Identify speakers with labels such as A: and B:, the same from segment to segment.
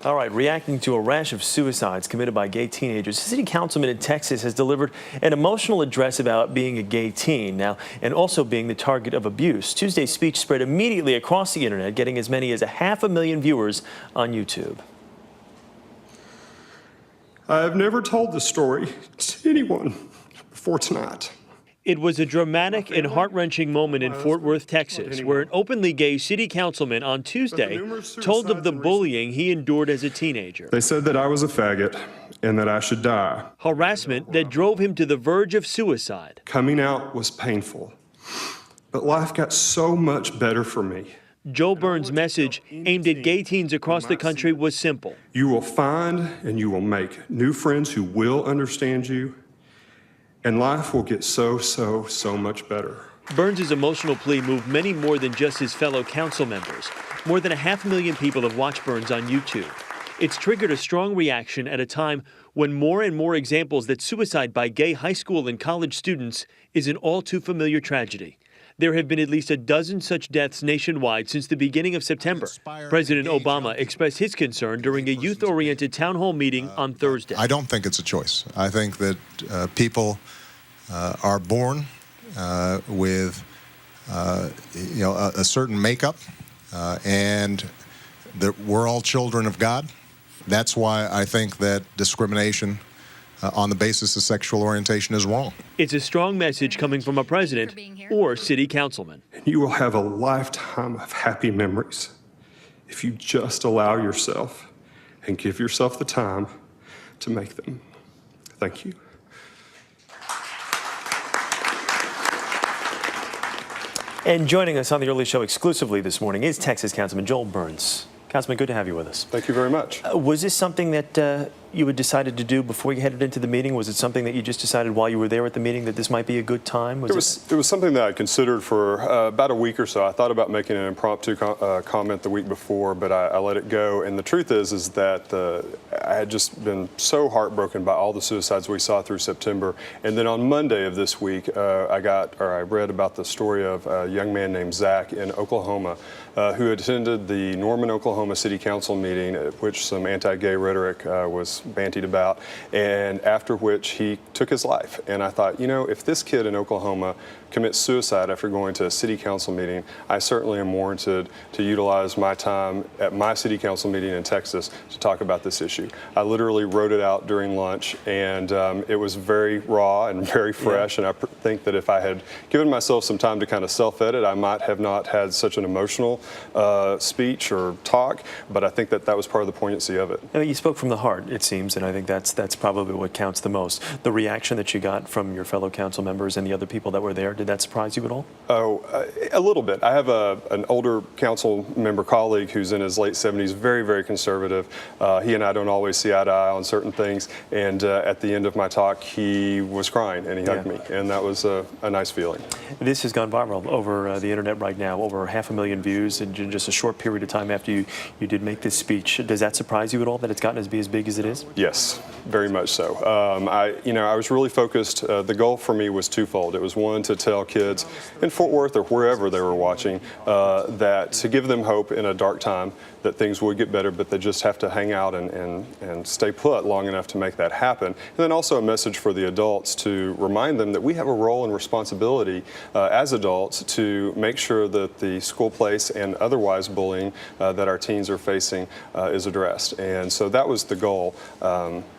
A: All right, reacting to a rash of suicides committed by gay teenagers, a city councilman in Texas has delivered an emotional address about being a gay teen now and also being the target of abuse. Tuesday's speech spread immediately across the internet, getting as many as 500,000 viewers on YouTube.
B: I have never told this story to anyone before tonight.
A: It was a dramatic and heart-wrenching moment in Fort Worth, Texas, where an openly gay city councilman on Tuesday told of the bullying he endured as a teenager.
B: They said that I was a faggot and that I should die.
A: Harassment that drove him to the verge of suicide.
B: Coming out was painful, but life got so much better for me.
A: Joe Burns' message aimed at gay teens across the country was simple.
B: You will find and you will make new friends who will understand you, and life will get so much better.
A: Burns' emotional plea moved many more than just his fellow council members. More than 500,000 people have watched Burns on YouTube. It's triggered a strong reaction at a time when more and more examples that suicide by gay high school and college students is an all too familiar tragedy. There have been at least a dozen such deaths nationwide since the beginning of September. President Obama expressed his concern during a youth-oriented town hall meeting on Thursday.
C: I don't think it's a choice. I think that people are born with a certain makeup, and that we're all children of God. That's why I think that discrimination on the basis of sexual orientation is wrong.
A: It's a strong message coming from a president or city councilman.
B: You will have a lifetime of happy memories if you just allow yourself and give yourself the time to make them. Thank you.
A: And joining us on the Early Show exclusively this morning is Texas Councilman Joel Burns. Councilman, good to have you with us.
B: Thank you very much.
A: Was this something that you had decided to do before you headed into the meeting? Was it something that you just decided while you were there at the meeting that this might be a good time?
B: It was something that I considered for about a week or so. I thought about making an impromptu comment the week before, but I let it go. And the truth is that I had just been so heartbroken by all the suicides we saw through September. And then on Monday of this week, I read about the story of a young man named Zach in Oklahoma who attended the Norman, Oklahoma City Council meeting at which some anti-gay rhetoric was bantied about, and after which he took his life. And I thought, if this kid in Oklahoma commits suicide after going to a city council meeting, I certainly am warranted to utilize my time at my city council meeting in Texas to talk about this issue. I literally wrote it out during lunch, and it was very raw and very fresh, and I think that if I had given myself some time to kind of self-edit, I might have not had such an emotional speech or talk, but I think that was part of the poignancy of it.
A: I mean, you spoke from the heart, it seems, and I think that's probably what counts the most. The reaction that you got from your fellow council members and the other people that were there, did that surprise you at all?
B: Oh, a little bit. I have an older council member colleague who's in his late 70s, very, very conservative. He and I don't always see eye to eye on certain things, and at the end of my talk, he was crying and he hugged me, and that was a nice feeling.
A: This has gone viral over the internet right now, over 500,000 views in just a short period of time after you did make this speech. Does that surprise you at all that it's gotten to be as big as it is?
B: Yes, very much so. I was really focused. The goal for me was twofold. It was one, to tell kids in Fort Worth or wherever they were watching that to give them hope in a dark time that things would get better, but they just have to hang out and stay put long enough to make that happen. And then also a message for the adults to remind them that we have a role and responsibility as adults to make sure that the school place and otherwise bullying that our teens are facing is addressed. And so that was the goal.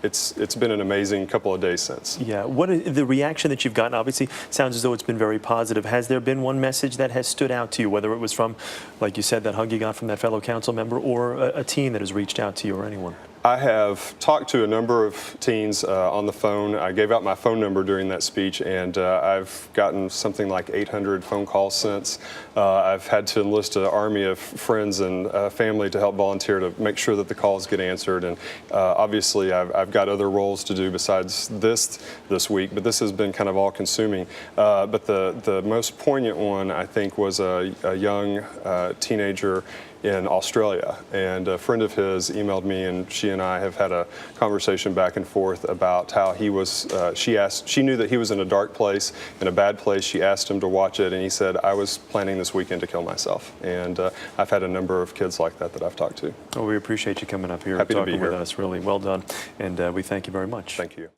B: It's been an amazing couple of days since.
A: Yeah, what is the reaction that you've gotten? Obviously, sounds as though it's been very positive. Has there been one message that has stood out to you, whether it was from, like you said, that hug you got from that fellow council member, or a teen that has reached out to you, or anyone?
B: I have talked to a number of teens on the phone. I gave out my phone number during that speech, and I've gotten something like 800 phone calls since. I've had to enlist an army of friends and family to help volunteer to make sure that the calls get answered. And obviously, I've got other roles to do besides this week, but this has been kind of all-consuming. But the most poignant one, I think, was a young teenager in Australia. And a friend of his emailed me, and she and I have had a conversation back and forth about how he was, she knew that he was in a dark place, in a bad place. She asked him to watch it, and he said, I was planning this weekend to kill myself. And I've had a number of kids like that I've talked to.
D: Well, we appreciate you coming up here
B: Happy
D: and
B: to be
D: talking with
B: here.
D: us. Really well done. And we thank you very much.
B: Thank you.